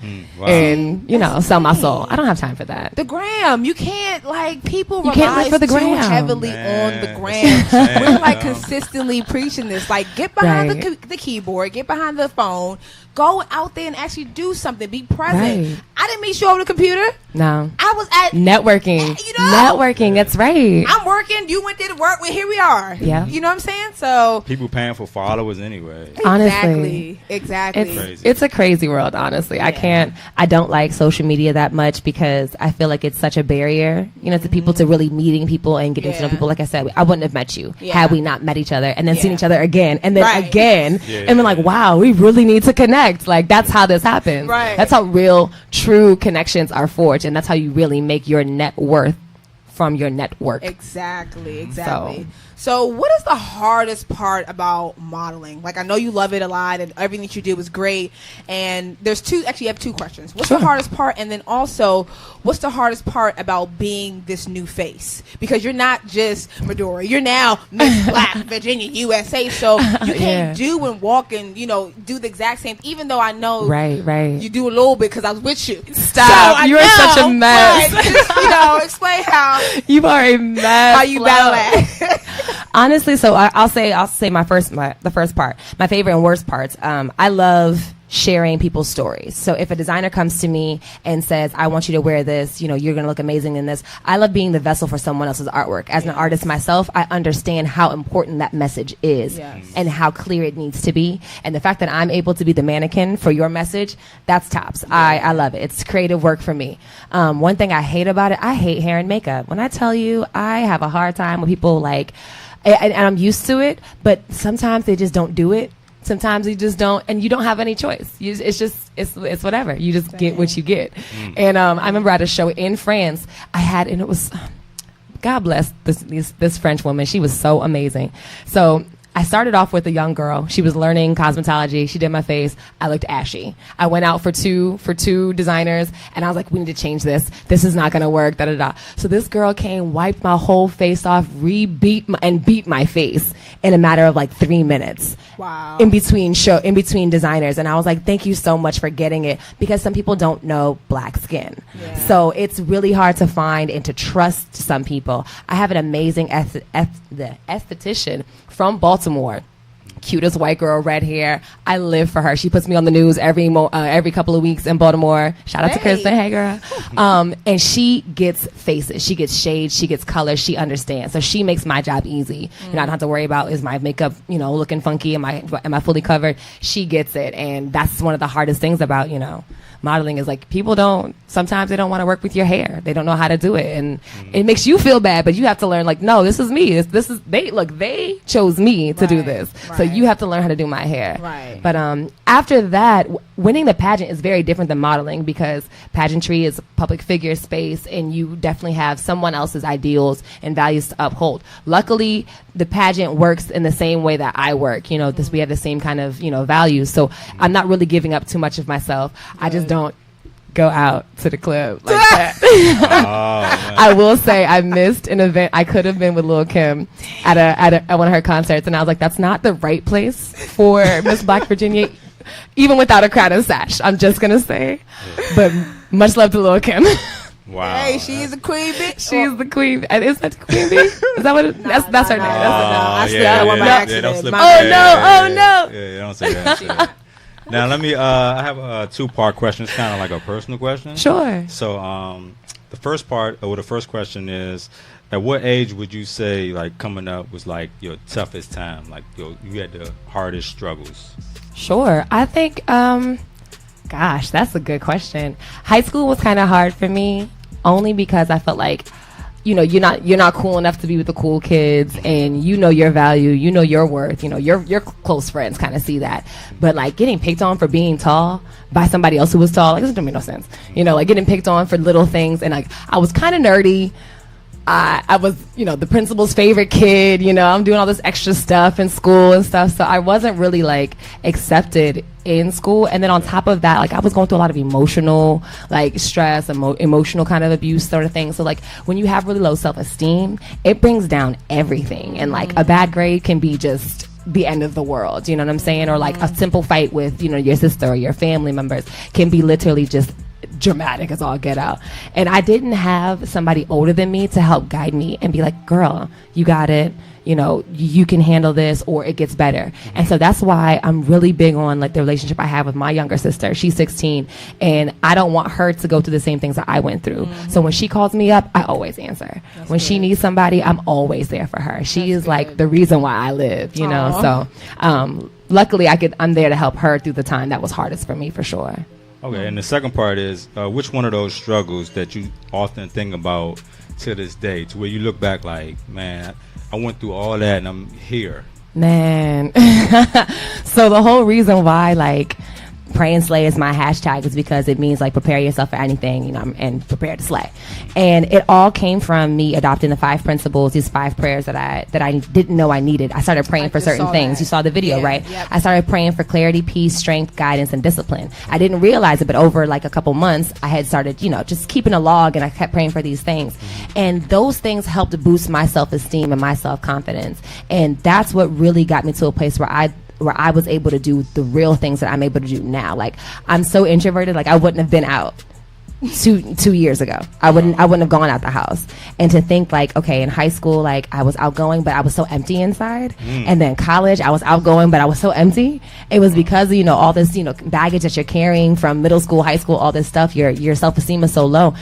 and sell my soul. I don't have time for that. The gram, you can't people can't live rely for the too gram. heavily on the gram. We're consistently preaching this. Get behind the keyboard, get behind the phone, go out there and actually do something. Be present. I didn't meet you over the computer. No, I was at networking. Networking. That's right. I'm working. You went there to work. Well, here we are. Yeah. You know what I'm saying? So people paying for followers anyway. Honestly, exactly. It's a crazy world. Honestly, I don't like social media that much because I feel like it's such a barrier, to people to really meeting people and getting to know people. Like I said, I wouldn't have met you had we not met each other and then seen each other again and then again and been like, wow, we really need to connect. That's how this happens. Right. That's how real, true connections are forged, and that's how you really make your net worth from your network. Exactly. So what is the hardest part about modeling? I know you love it a lot and everything that you do is great. And you have two questions. What's the hardest part? And then also, what's the hardest part about being this new face? Because you're not just MIDORI. You're now Miss Black Virginia USA. So you can't do and walk and, do the exact same, even though I know you do a little bit because I was with you. Stop. So you are such a mess. Just, explain how you are a mess. How you battle that. Honestly, so I'll say the first part. My favorite and worst parts. I love sharing people's stories. So if a designer comes to me and says, I want you to wear this, you're going to look amazing in this. I love being the vessel for someone else's artwork. As an artist myself, I understand how important that message is and how clear it needs to be. And the fact that I'm able to be the mannequin for your message, that's tops. I love it. It's creative work for me. One thing I hate about it, I hate hair and makeup. When I tell you, I have a hard time with people and I'm used to it, but sometimes they just don't do it. Sometimes you just don't, and you don't have any choice. It's whatever. You just get what you get. And I remember at a show in France, and it was, God bless this French woman. She was so amazing. So I started off with a young girl. She was learning cosmetology. She did my face. I looked ashy. I went out for two designers, and I was like, we need to change this. This is not going to work, da-da-da. So this girl came, wiped my whole face off, beat my face in a matter of 3 minutes. Wow. In between designers. And I was like, thank you so much for getting it, because some people don't know black skin. Yeah. So it's really hard to find and to trust some people. I have an amazing esthetician from Baltimore. Cutest white girl, red hair. I live for her. She puts me on the news every couple of weeks in Baltimore. Shout out to Kristen. Hey, girl. And she gets faces. She gets shades. She gets colors. She understands. So she makes my job easy. I don't have to worry about, is my makeup, looking funky? Am I fully covered? She gets it. And that's one of the hardest things about, modeling is people sometimes they don't want to work with your hair. They don't know how to do it. And it makes you feel bad, but you have to learn no, this is me. They chose me to do this. So you have to learn how to do my hair. Right. But after that, winning the pageant is very different than modeling, because pageantry is a public figure space and you definitely have someone else's ideals and values to uphold. Luckily, the pageant works in the same way that I work. We have the same kind of, values. So I'm not really giving up too much of myself. I just don't go out to the club like that. I will say I missed an event. I could have been with Lil' Kim at one of her concerts, and I was like, that's not the right place for Miss Black Virginia, even without a crown and sash. I'm just gonna say, but much love to Lil' Kim. Wow. Hey, she's the queen bee. She's the queen. And is that the queen bee? Is that what? That's her name. I said that one by accident. Yeah, don't say that. Now let me. I have a two-part question. It's kind of like a personal question. Sure. So, the first question is, at what age would you say coming up was your toughest time? You had the hardest struggles. Sure. I think. Gosh, that's a good question. High school was kind of hard for me, only because I felt like, you're not cool enough to be with the cool kids, and your value, your worth, your close friends kind of see that. But getting picked on for being tall by somebody else who was tall, it doesn't make no sense. Getting picked on for little things, and I was kind of nerdy, I was, the principal's favorite kid. I'm doing all this extra stuff in school and stuff. So I wasn't really like accepted in school. And then on top of that, like I was going through a lot of emotional like stress, emotional kind of abuse sort of thing. So like when you have really low self-esteem, it brings down everything. And like a bad grade can be just the end of the world. You know what I'm saying? Or like a simple fight with, your sister or your family members can be literally just dramatic as all get out. And I didn't have somebody older than me to help guide me and be like, girl, you got it. You can handle this, or it gets better. And so that's why I'm really big on like the relationship I have with my younger sister. She's 16, and I don't want her to go through the same things that I went through. So when she calls me up, I always answer. When she needs somebody, I'm always there for her. She is like the reason why I live, So luckily I'm there to help her through the time that was hardest for me, for sure. Okay, and the second part is, which one of those struggles that you often think about to this day, to where you look back like, man, I went through all that and I'm here? Man. So the whole reason why, like, Pray and Slay is my hashtag is because it means like prepare yourself for anything, and prepare to slay. And it all came from me adopting the 5 principles, these 5 prayers that I didn't know I needed. I started praying for certain things. You saw the video, right? Yep. I started praying for clarity, peace, strength, guidance, and discipline. I didn't realize it, but over like a couple months, I had started, just keeping a log, and I kept praying for these things. And those things helped boost my self-esteem and my self-confidence. And that's what really got me to a place where I was able to do the real things that I'm able to do now. Like, I'm so introverted, like I wouldn't have been out two years ago. I wouldn't have gone out the house. And to think like, okay, in high school, like I was outgoing, but I was so empty inside. And then college, I was outgoing, but I was so empty. It was because of, all this, baggage that you're carrying from middle school, high school, all this stuff. Your self-esteem is so low.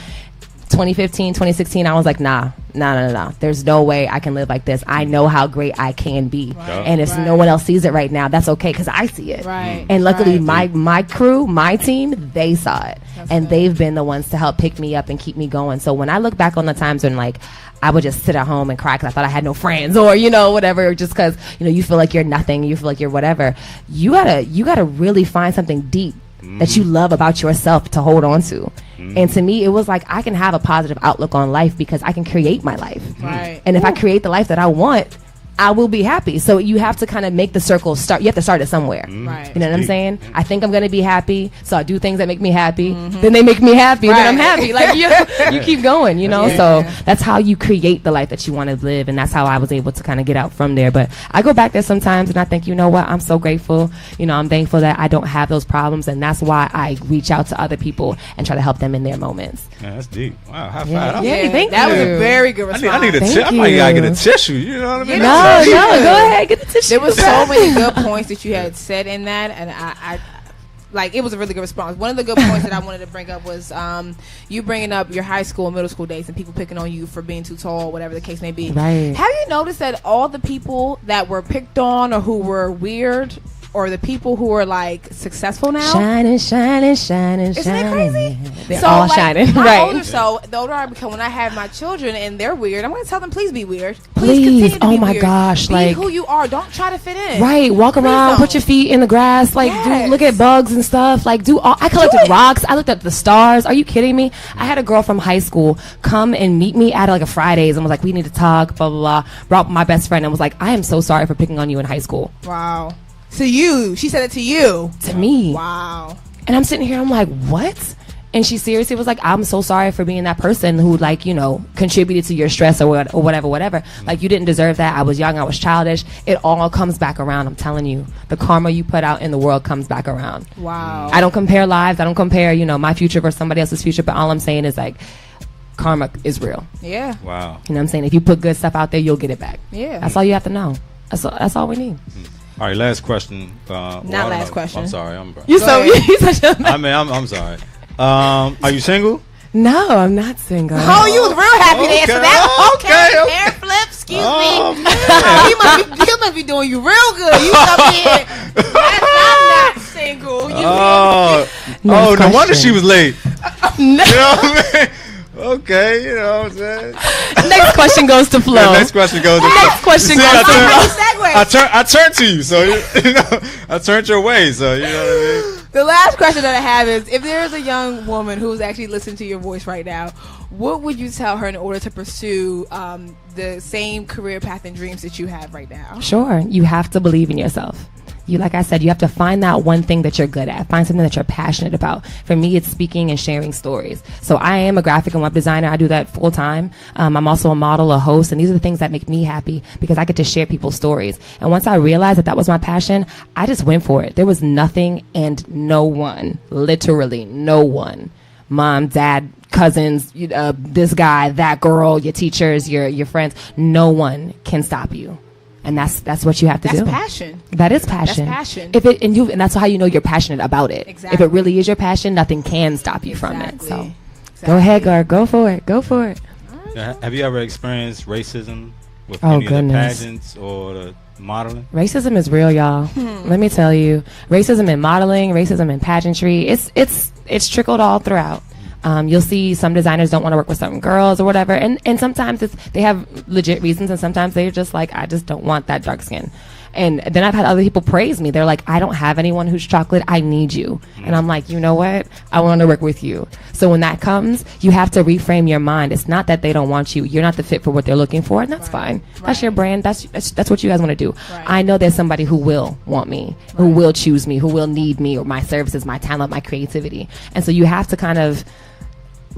2015, 2016, I was like, nah. There's no way I can live like this. I know how great I can be. Right. And if no one else sees it right now, that's okay, because I see it. Right. And luckily, my crew, my team, they saw it. And they've been the ones to help pick me up and keep me going. So when I look back on the times when, like, I would just sit at home and cry because I thought I had no friends, or, whatever, just because, you feel like you're nothing, you feel like you're whatever. You gotta really find something deep that you love about yourself to hold on to. And to me, it was like, I can have a positive outlook on life because I can create my life. Right. And if I create the life that I want, I will be happy. So you have to kind of make the circle start. You have to start it somewhere. Right. You know what I'm saying? I think I'm going to be happy, so I do things that make me happy. Then they make me happy. Then I'm happy. Like, you keep going, So that's how you create the life that you want to live. And that's how I was able to kind of get out from there. But I go back there sometimes and I think, you know what? I'm so grateful. I'm thankful that I don't have those problems. And that's why I reach out to other people and try to help them in their moments. Yeah, that's deep. Wow. High five. Yeah, thank you. That was a very good response. I need a tissue. I might gotta get a tissue. You know what I mean? No, go ahead, get the tissue. There was so many good points that you had said in that, and I like, it was a really good response. One of the good points that I wanted to bring up was you bringing up your high school and middle school days and people picking on you for being too tall, whatever the case may be. Right. Have you noticed that all the people that were picked on or who were weird, or the people who are like successful now, shining. Isn't it crazy? They're all shining, right? So the older I become, when I have my children and they're weird, I'm going to tell them, please be weird. Please, oh my weird. gosh, be like who you are. Don't try to fit in. Right, walk around, put your feet in the grass, like look at bugs and stuff. Like I collected rocks. I looked at the stars. Are you kidding me? I had a girl from high school come and meet me at like a Fridays and was like, we need to talk. Blah blah blah. Brought my best friend and was like, I am so sorry for picking on you in high school. Wow. To you. She said it to you. To me. Wow. And I'm sitting here, I'm like, what? And she seriously was like, I'm so sorry for being that person who, like, contributed to your stress or whatever. Like, you didn't deserve that. I was young. I was childish. It all comes back around. I'm telling you. The karma you put out in the world comes back around. Wow. I don't compare lives. I don't compare, my future versus somebody else's future. But all I'm saying is, like, karma is real. Yeah. Wow. You know what I'm saying? If you put good stuff out there, you'll get it back. Yeah. That's all you have to know. That's all we need. All right, last question. Last question. I'm sorry. You such a I'm sorry. Are you single? No, I'm not single. Oh, you was real happy to answer that. Okay. Hair flip, excuse me. He must be doing you real good. You come here. I'm not single. No wonder she was late. You know what I mean? Okay, you know what I'm saying. Next question goes to Flo. Next question goes to Flo. Next question goes to Flo. I turned to you, so I turned your way, so you know what I mean. The last question that I have is, if there's a young woman who's actually listening to your voice right now, what would you tell her in order to pursue the same career path and dreams that you have right now? Sure. You have to believe in yourself. Like I said, you have to find that one thing that you're good at. Find something that you're passionate about. For me, it's speaking and sharing stories. So I am a graphic and web designer. I do that full time. I'm also a model, a host, and these are the things that make me happy because I get to share people's stories. And once I realized that that was my passion, I just went for it. There was nothing and no one, literally no one, mom, dad, cousins, this guy, that girl, your teachers, your friends, no one can stop you. And that's what you have to do. That's passion. That is passion. That's passion. And that's how you know you're passionate about it. Exactly. If it really is your passion, nothing can stop you from it. So Exactly. go ahead, Gar. Go for it. Go for it. Have you ever experienced racism with Oh, any of the goodness. pageants or the modeling? Racism is real, y'all. Let me tell you. Racism in modeling, racism in pageantry, it's trickled all throughout. You'll see some designers don't want to work with certain girls or whatever, and sometimes they have legit reasons, and sometimes they're just like, I just don't want that dark skin. And then I've had other people praise me. They're like, I don't have anyone who's chocolate. I need you. And I'm like, you know what? I want to work with you. So when that comes, you have to reframe your mind. It's not that they don't want you. You're not the fit for what they're looking for, and that's fine. That's your brand. That's what you guys want to do. Right. I know there's somebody who will want me, who will choose me, who will need me or my services, my talent, my creativity. And so you have to kind of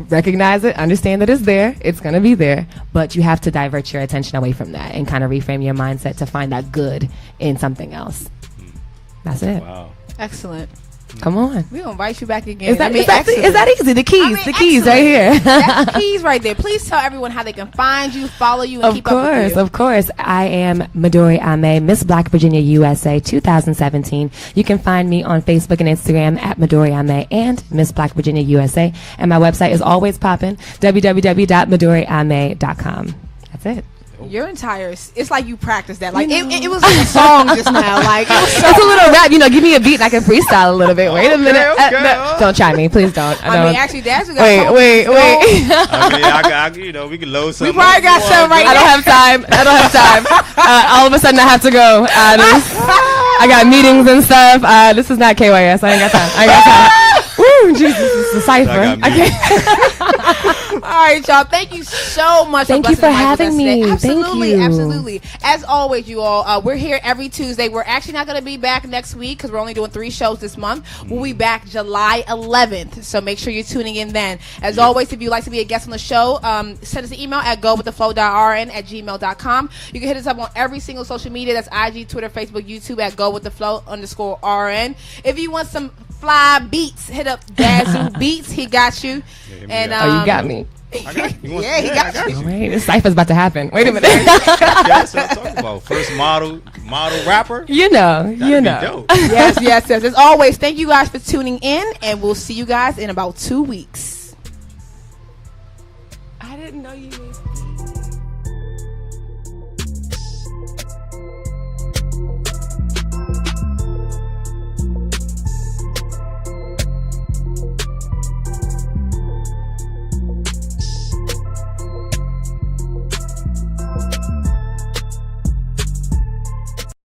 recognize it, understand that it's there, it's going to be there, but you have to divert your attention away from that and kind of reframe your mindset to find that good in something else. That's it. Wow. Excellent. Come on. We'll invite you back again. Is that excellent. easy? The keys, I mean, the keys right here. That's the keys right there. Please tell everyone how they can find you, follow you, and keep up with you. Of course. I am MIDORI AMAE, Miss Black Virginia USA 2017. You can find me on Facebook and Instagram at MIDORI AMAE and Miss Black Virginia USA. And my website is always popping, www.midoriame.com. That's it. Your entire, it's like you practiced that. Like it was like a song just now. Like it was so It's a little rap, give me a beat and I can freestyle a little bit. Wait a minute. Okay. No, don't try me, please don't. I mean, actually, that's what wait. I mean, we can load We something. probably got some right I don't have time. All of a sudden I have to go. I got meetings and stuff. This is not KYS. I ain't got time. Woo, Jesus, this is a cipher. All right, y'all. Thank you so much. Thank you for having me. Absolutely, Thank you. absolutely. As always, you all, we're here every Tuesday. We're actually not going to be back next week because we're only doing 3 shows this month. We'll be back July 11th, so make sure you're tuning in then. As always, if you'd like to be a guest on the show, send us an email at gowiththeflow.rn@gmail.com. You can hit us up on every single social media. That's IG, Twitter, Facebook, YouTube at gowiththeflow_RN. If you want some fly beats, hit up Dazoo Beats. He got you. And you got me. I got you. Yeah, he got you. All right, this cipher's about to happen. Wait a minute. That's what I'm talking about. First model rapper. you know. Dope. Yes. As always, thank you guys for tuning in, and we'll see you guys in about 2 weeks. I didn't know you.